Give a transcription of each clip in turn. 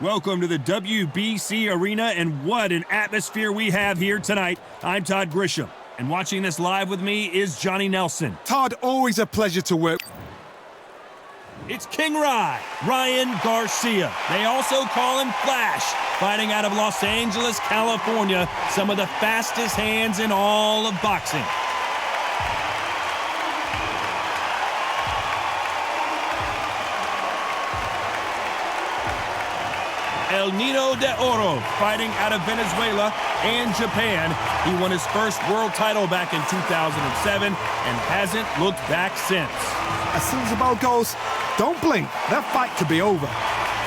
Welcome to the WBC Arena, and what an atmosphere we have here tonight. I'm Todd Grisham, and watching this live with me is Johnny Nelson. Todd, always a pleasure to work. It's King RyanGarcia. They also call him Flash, fighting out of Los Angeles, California, some of the fastest hands in all of boxing. El Nido de Oro, fighting out of Venezuela and Japan. He won his first world title back in 2007 and hasn't looked back since. As soon as the ball goes, don't blink. That fight could be over.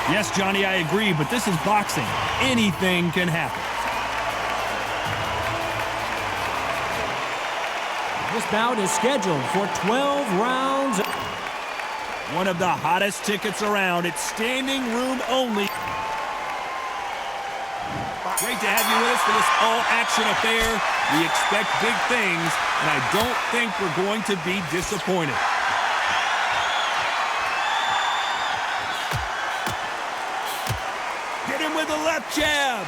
Yes, Johnny, I agree, but this is boxing. Anything can happen. This bout is scheduled for 12 rounds. One of the hottest tickets around. It's standing room only. Great to have you with us for this all-action affair. We expect big things, and I don't think we're going to be disappointed. Get him with a left jab.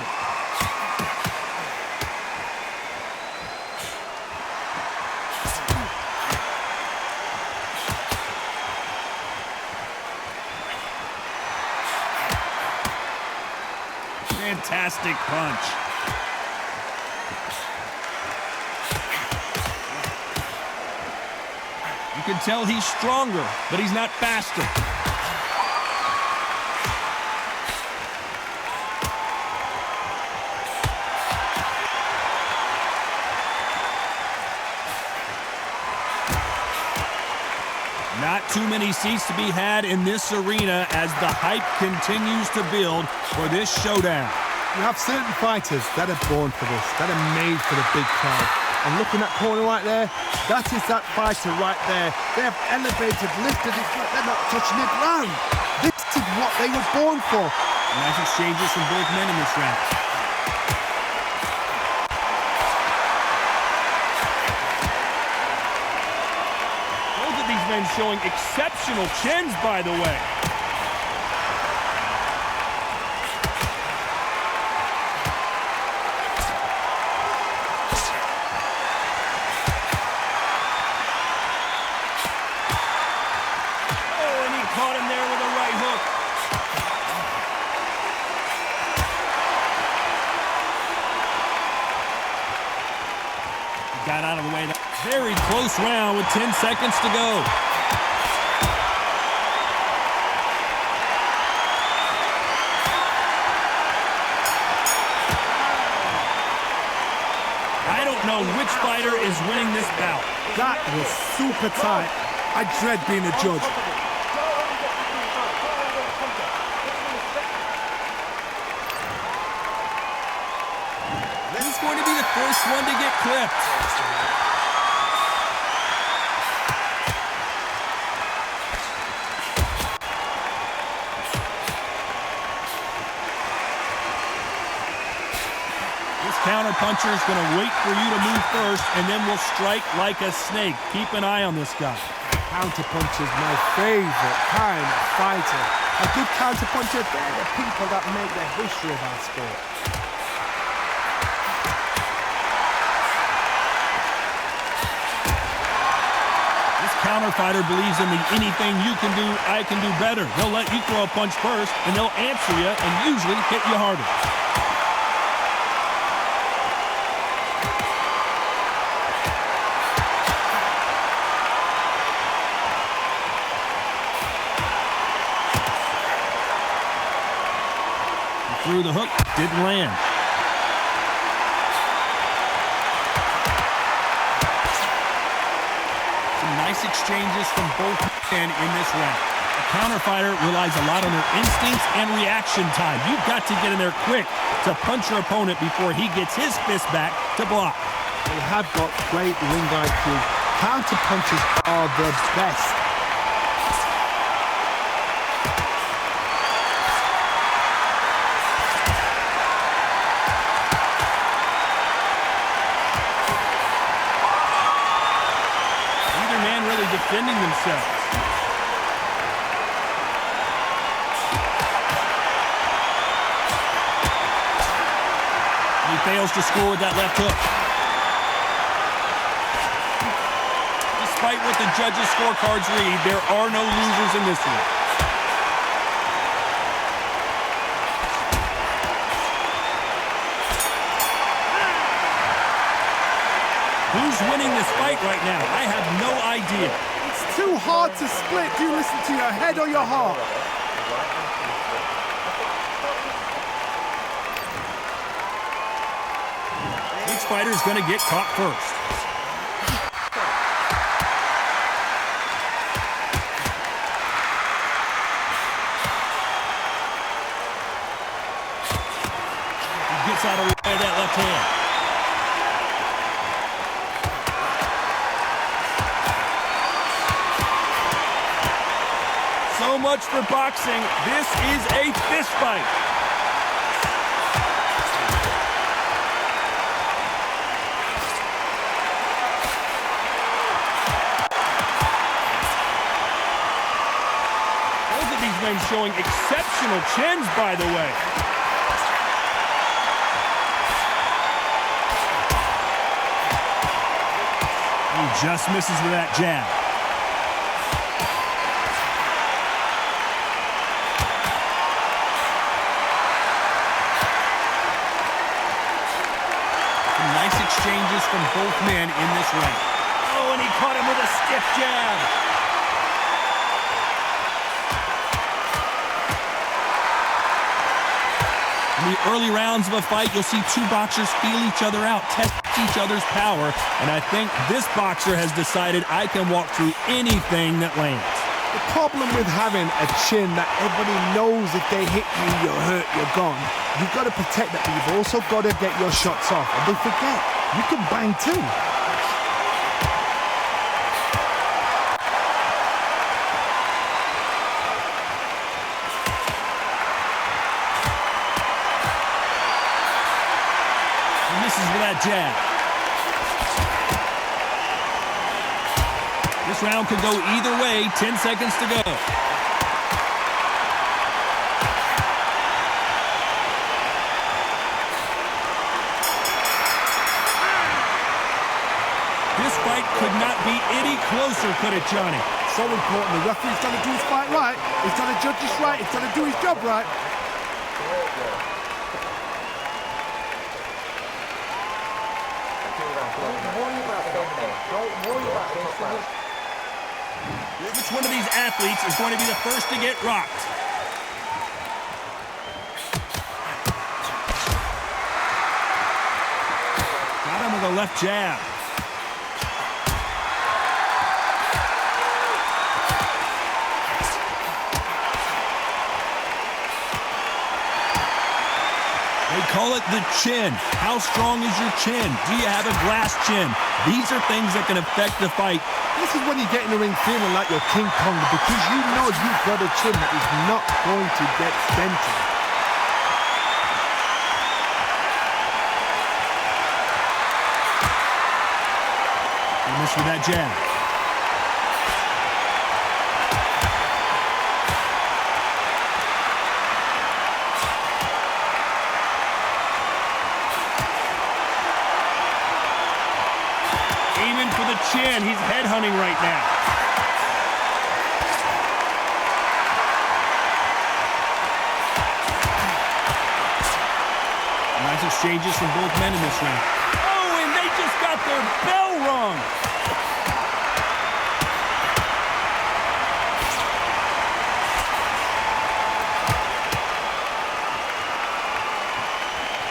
Fantastic punch. You can tell he's stronger, but he's not faster. Not too many seats to be had in this arena as the hype continues to build for this showdown. You have certain fighters that are born for this, that are made for the big crowd. And looking at that corner right there, that is that fighter right there. They have elevated, lifted it, but they're not touching the ground. This is what they were born for. Nice exchanges from both men in this round. Both of these men showing exceptional chins, by the way. Caught him there with a right hook. He got out of the way. Very close round with 10 seconds to go. I don't know which fighter is winning this bout. That was super tight. I dread being a judge. This is going to be the first one to get clipped. This counter-puncher is going to wait for you to move first, and then will strike like a snake. Keep an eye on this guy. Counter-puncher is my favorite kind of fighter. A good counter-puncher, they're the people that make the history of our sport. Counter fighter believes in the anything you can do, I can do better. They'll let you throw a punch first, and they'll answer you and usually hit you harder. He threw the hook, didn't land. Nice exchanges from both men in this round. A counter fighter relies a lot on their instincts and reaction time. You've got to get in there quick to punch your opponent before he gets his fist back to block. They have got great ring IQ. Counter punches are the best. Defending themselves. fails to score with that left hook. Despite what the judges' scorecards read, there are no losers in this one. Who's winning this fight right now? I have no idea. It's too hard to split. Do you listen to your head or your heart? Which fighter's going to get caught first? He gets out of the way of that left hand. So much for boxing. This is a fist fight. Both of these men showing exceptional chins, by the way. He just misses with that jab. Nice exchanges from both men in this round. Oh, and he caught him with a stiff jab. In the early rounds of a fight, you'll see two boxers feel each other out, test each other's power, and I think this boxer has decided I can walk through anything that lands. The problem with having a chin that everybody knows if they hit you, you're hurt, you're gone. You've got to protect that, but you've also got to get your shots off. And don't forget, you can bang too. He misses with that jab. This round could go either way. 10 seconds to go. This fight could not be any closer, could it, Johnny? So important. The referee's got to do his fight right. He's got to judge this right. He's got to do his job right. Which one of these athletes is going to be the first to get rocked? Got him with a left jab. They call it the chin. How strong is your chin? Do you have a glass chin? These are things that can affect the fight. This is when you get in the ring feeling like you're King Kong, because you know you've got a chin that is not going to get dented. He missed with that jab. Aiming for the chin. He's headhunting right now. Nice exchanges from both men in this round. Oh, and they just got their bell rung.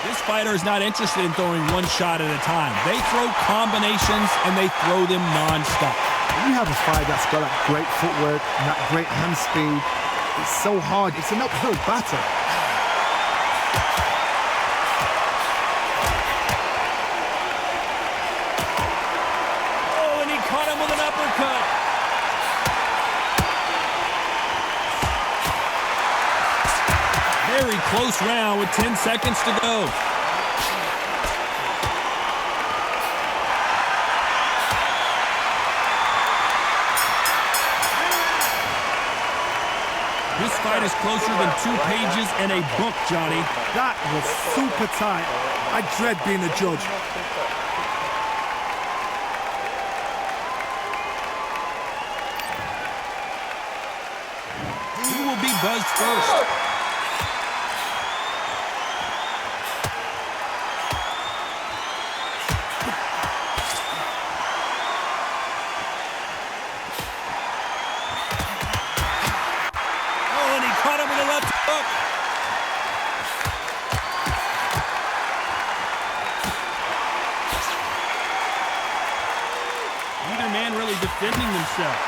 This fighter is not interested in throwing one shot at a time. They throw combinations, and they throw them non-stop. When you have a fight that's got that great footwork and that great hand speed, it's so hard. It's an uphill battle. Oh, and he caught him with an uppercut. Very close round with 10 seconds to go. This fight is closer than 2 pages in a book, Johnny. That was super tight. I dread being a judge. Who will be buzzed first? Oh, and he caught him with a left hook. Neither man really defending themselves.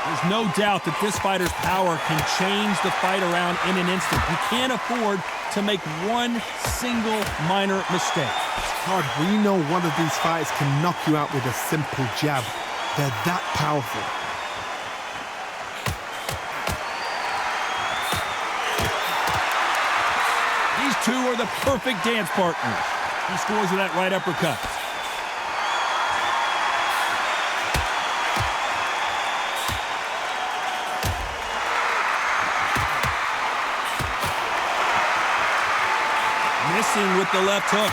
There's no doubt that this fighter's power can change the fight around in an instant. You can't afford to make one single minor mistake. Todd, we know one of these fighters can knock you out with a simple jab. They're that powerful. These two are the perfect dance partners. He scores with that right uppercut. Missing with the left hook.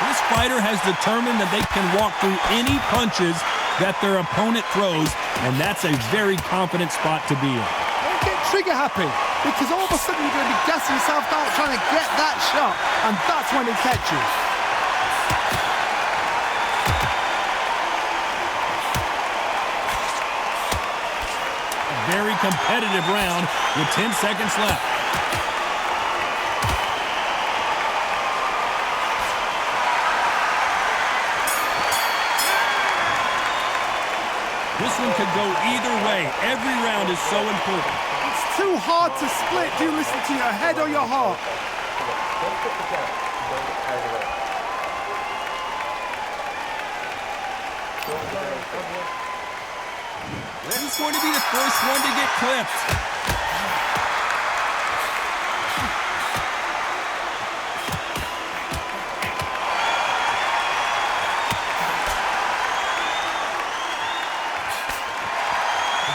This fighter has determined that they can walk through any punches that their opponent throws, and that's a very confident spot to be in. Don't get trigger happy, because all of a sudden you're going to be gassing yourself out trying to get that shot, and that's when it catches. Very competitive round with 10 seconds left. This one could go either way. Every round is so important. It's too hard to split. Do you listen to your head or your heart? Who's going to be the first one to get clipped?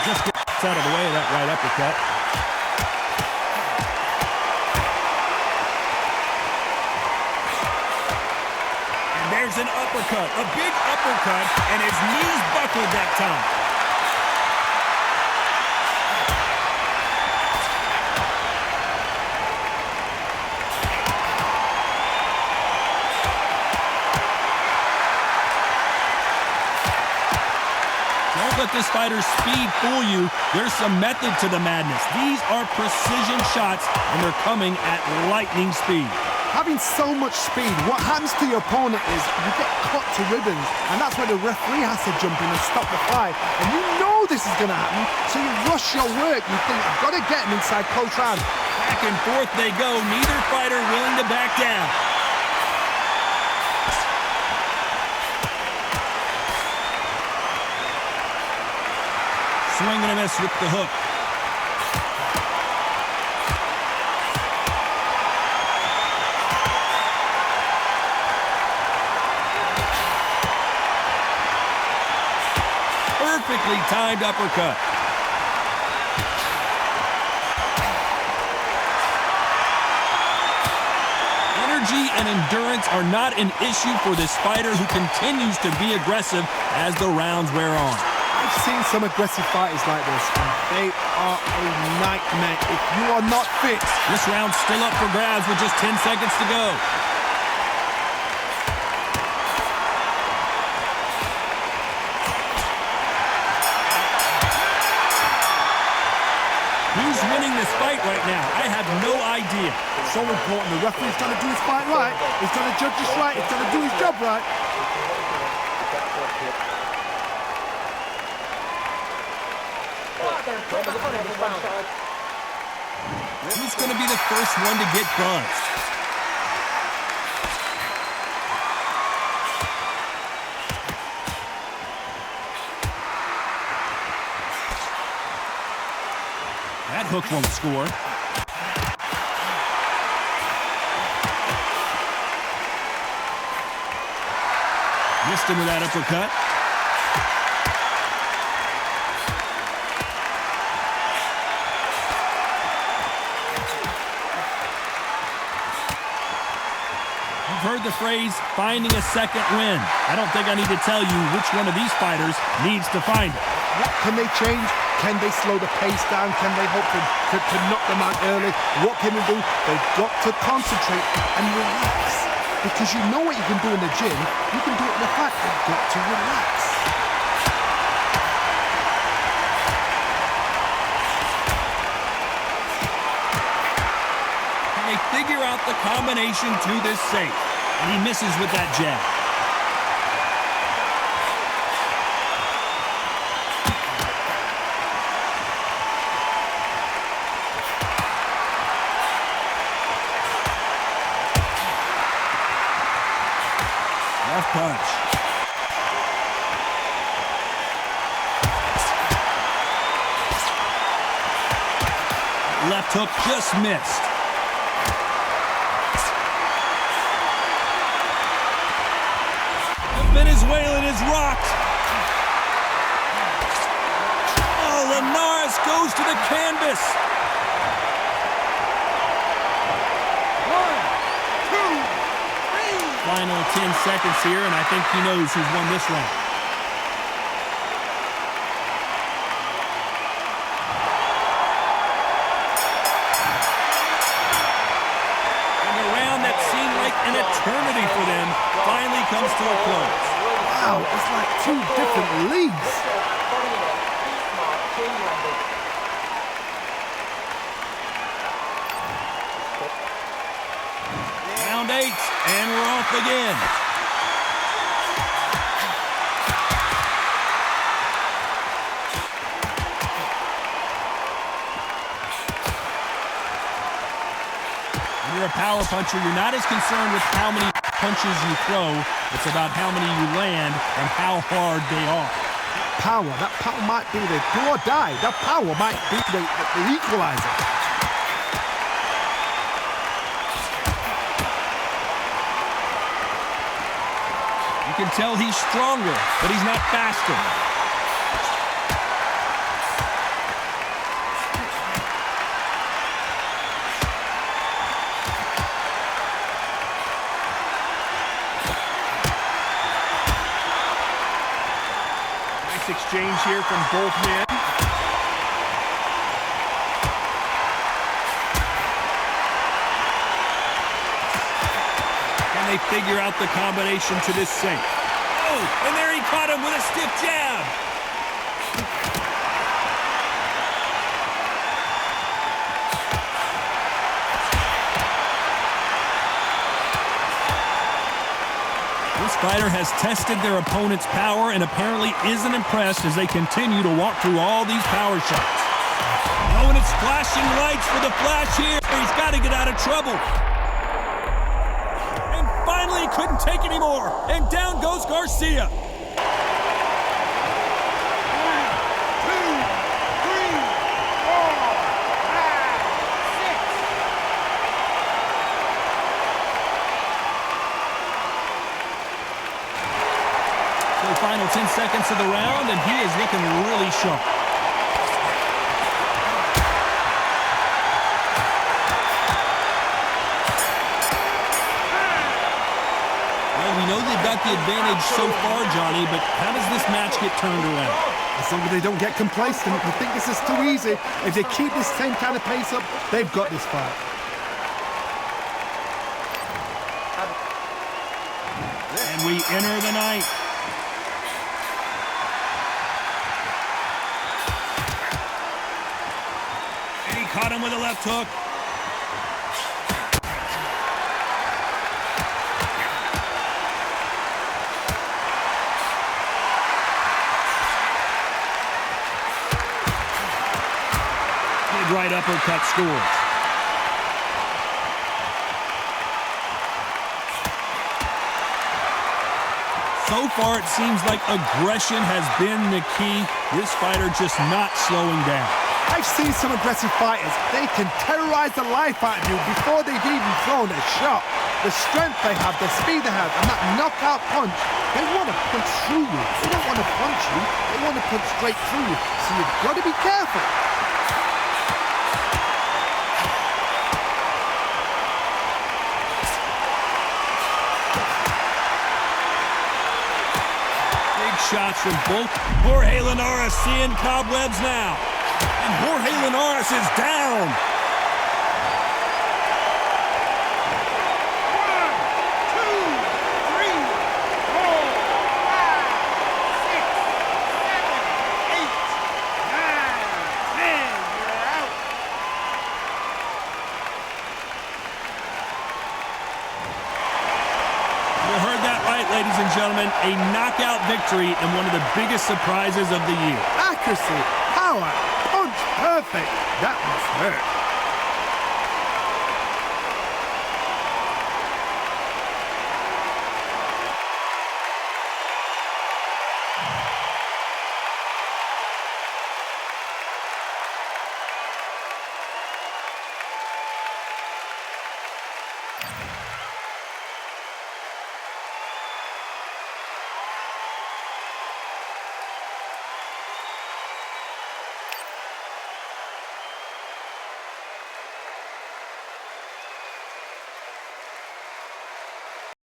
Just gets out of the way of that right uppercut. And there's an uppercut, a big uppercut, and his knees buckled that time. Don't let this fighter's speed fool you. There's some method to the madness. These are precision shots, and they're coming at lightning speed. Having so much speed, what happens to your opponent is you get cut to ribbons, and that's where the referee has to jump in and stop the fight. And you know this is going to happen, so you rush your work. You think, I've got to get him inside close round. Back and forth they go. Neither fighter willing to back down. Swing and a miss with the hook. Perfectly timed uppercut. Energy and endurance are not an issue for this fighter who continues to be aggressive as the rounds wear on. I've seen some aggressive fighters like this, and they are a nightmare if you are not fit. This round's still up for grabs with just 10 seconds to go. Who's winning this fight right now? I have no idea. So important. The referee's trying to do his fight right. He's trying to judge this right. He's trying to do his job right. Who's going to be the first one to get buzzed? hook won't score. Missed him with that uppercut. You've heard the phrase, finding a second win. I don't think I need to tell you which one of these fighters needs to find it. What can they change? Can they slow the pace down? Can they hope to knock them out early? What can they do? They've got to concentrate and relax. Because you know what you can do in the gym, you can do it in the fight. You've got to relax. And they figure out the combination to this safe. And he misses with that jab. Left punch. Left hook just missed. The Venezuelan is rocked. Oh, Linares goes to the canvas. 1, 2, 3. Final 10 seconds here, and I think he knows who's won this round. And the round that seemed like an eternity for them finally comes to a close. Wow, it's like two different leagues. Round 8, and we're off again. When you're a power puncher, you're not as concerned with how many punches you throw. It's about how many you land and how hard they are. Power, that power might be the do or die. That power might be the equalizer. You can tell he's stronger, but he's not faster. Nice exchange here from both men. They figure out the combination to this safe. Oh, and there he caught him with a stiff jab. This fighter has tested their opponent's power and apparently isn't impressed as they continue to walk through all these power shots. Oh, and it's flashing lights for the flash here. He's got to get out of trouble. Finally, couldn't take anymore, and down goes Garcia. 1, 2, 3, 4, 5, 6. So final 10 seconds of the round, and he is looking really sharp. We know they've got the advantage so far, Johnny, but how does this match get turned around? As long as they don't get complacent, they think this is too easy. If they keep this same kind of pace up, they've got this fight. And we enter the night. And he caught him with a left hook. Right uppercut scores. So far, it seems like aggression has been the key. This fighter just not slowing down. I've seen some aggressive fighters. They can terrorize the life out of you before they've even thrown a shot. The strength they have, the speed they have, and that knockout punch, they want to punch through you. They don't want to punch you, they want to punch straight through you. So you've got to be careful. Big shots from both. JorgeLinares seeing cobwebs now. And JorgeLinares is down. Ladies and gentlemen, a knockout victory and one of the biggest surprises of the year. Accuracy, power, punch, perfect. That must hurt.